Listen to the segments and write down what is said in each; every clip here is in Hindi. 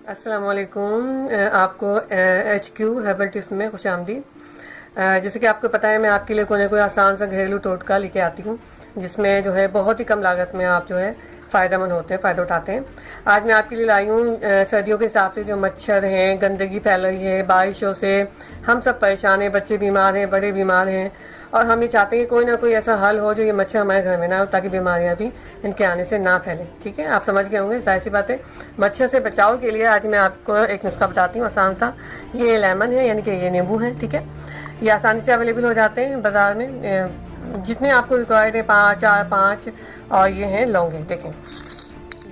अस्सलाम वालेकुम। आपको HQ हर्बल टिप्स में खुश आमदीद। जैसे कि आपको पता है, मैं आपके लिए कोई आसान सा घरेलू टोटका लेके आती हूँ जिसमें जो है बहुत ही कम लागत में आप जो है फ़ायदेमंद होते हैं, फ़ायदा उठाते हैं। आज मैं आपके लिए लाई हूँ सर्दियों के हिसाब से जो मच्छर हैं, गंदगी फैल रही है, बारिशों से हम सब परेशान हैं, बच्चे बीमार हैं, बड़े बीमार हैं, और हम ये चाहते हैं कि कोई ना कोई ऐसा हल हो जो ये मच्छर हमारे घर में ना हो, ताकि बीमारियां भी इनके आने से ना फैलें। ठीक है, आप समझ गए होंगे, जाहिर सी बात है। मच्छर से बचाव के लिए आज मैं आपको एक नुस्खा बताती हूँ आसान सा। ये लेमन है, यानी कि ये नींबू है। ठीक है, ये आसानी से अवेलेबल हो जाते हैं बाज़ार में। जितने आपको रिक्वायर्ड है, 5, और ये हैं लौंगे। देखें,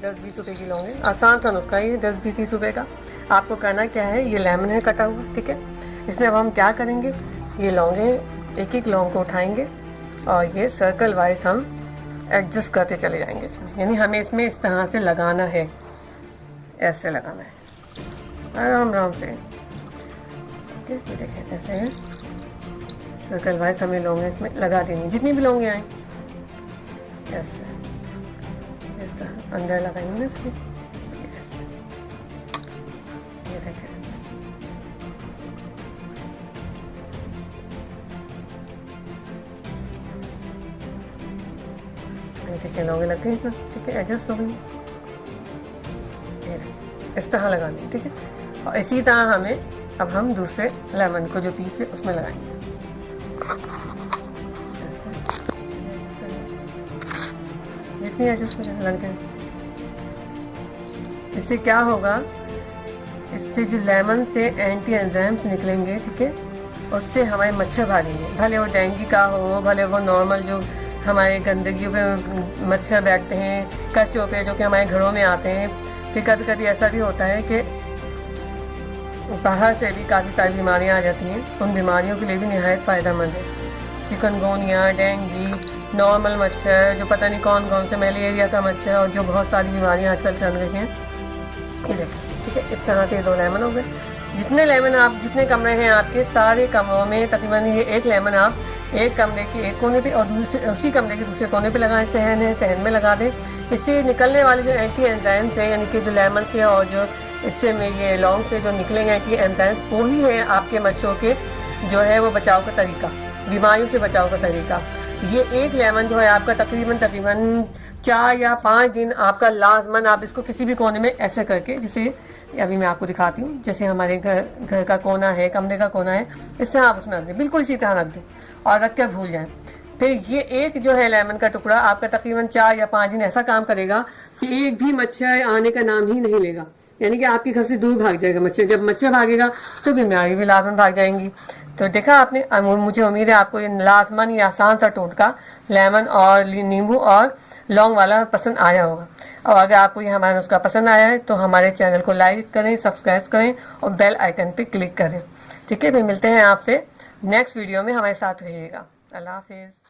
10-20 रुपये की लौंगे। आसान सा नुस्खा ये, 10-20-30 रुपये का। आपको करना क्या है, ये लेमन है कटा हुआ। ठीक है, इसमें अब हम क्या करेंगे, ये लौंगे हैं, एक लौंग को उठाएंगे और ये सर्कल वाइज हम एडजस्ट करते चले जाएंगे इसमें। यानी हमें इसमें इस तरह से लगाना है, ऐसे लगाना है आराम आराम से। ठीक है, ये देखें ऐसे है, सर्कल वाइज हमें लौंगे इसमें लगा देंगे, जितनी भी लौंगे आए ऐसे इस तरह अंदर लगाएंगे ना इसके। ये देखें, ठीक है, लौंगे लग गई इसमें। ठीक है, एडजस्ट हो गई, इस तरह लगा दें। ठीक है, और इसी तरह हमें अब हम दूसरे लेमन को जो पीस है उसमें लगाएंगे। जितनी एडजस्ट लग जाए, इससे क्या होगा, इससे जो लेमन से एंटी एंजाइम्स निकलेंगे। ठीक है, उससे हमारे मच्छर भागेंगे, भले वो डेंगू का हो, भले वो नॉर्मल जो हमारे गंदगियों पे मच्छर बैठते हैं, कचों पे जो कि हमारे घरों में आते हैं। फिर कभी कभी ऐसा भी होता है कि बाहर से भी काफ़ी सारी बीमारियां आ जाती हैं, उन बीमारियों के लिए भी निहायत फ़ायदेमंद है। चिकनगोनिया, डेंगू, नॉर्मल मच्छर, जो पता नहीं कौन कौन से, मलेरिया का मच्छर, और जो बहुत सारी बीमारियां आजकल चल रही हैं। ये देखें, ठीक है, इस तरह से 2 लेमन हो गए। जितने लेमन आप, जितने कमरे हैं आपके, सारे कमरों में तकरीबन ये 1 लेमन आप एक कमरे के एक कोने पे और उसी कमरे के दूसरे कोने पे लगाएं। सहन है, सहन में लगा दें। इससे निकलने वाले जो एंटी एंजाइम्स हैं, यानी कि जो लेमन से और जो इससे में ये लौंग से जो निकलेंगे एंटी एंजाइम्स, वही है आपके मच्छरों के जो है वो बचाव का तरीका, बीमारियों से बचाव का तरीका। ये 1 लेमन जो है आपका तकरीबन 4 या 5 दिन आपका लाजमन, आप इसको किसी भी कोने में ऐसे करके, जैसे अभी मैं आपको दिखाती हूँ, जैसे हमारे घर का कोना है, कमरे का कोना है, इस तरह आप उसमें रख दें, बिल्कुल इसी तरह रख दें और रख कर भूल जाएं। फिर ये एक जो है लेमन का टुकड़ा आपका तकरीबन 4 या 5 दिन ऐसा काम करेगा कि एक भी मच्छर आने का नाम ही नहीं लेगा, यानी कि आपके घर से दूर भाग जाएगा मच्छर। जब मच्छर भागेगा तो बीमारी भी लाजमन भाग जाएंगी। तो देखा आपने, मुझे उम्मीद है आपको ये लाजमन, ये आसान सा टोटका लेमन और नींबू और लौंग वाला पसंद आया होगा। और अगर आपको ये हमारा नुस्खा पसंद आया है तो हमारे चैनल को लाइक करें, सब्सक्राइब करें और बेल आइकन पे क्लिक करें। ठीक है, फिर मिलते हैं आपसे नेक्स्ट वीडियो में, हमारे साथ रहिएगा। अल्लाह हाफिज़।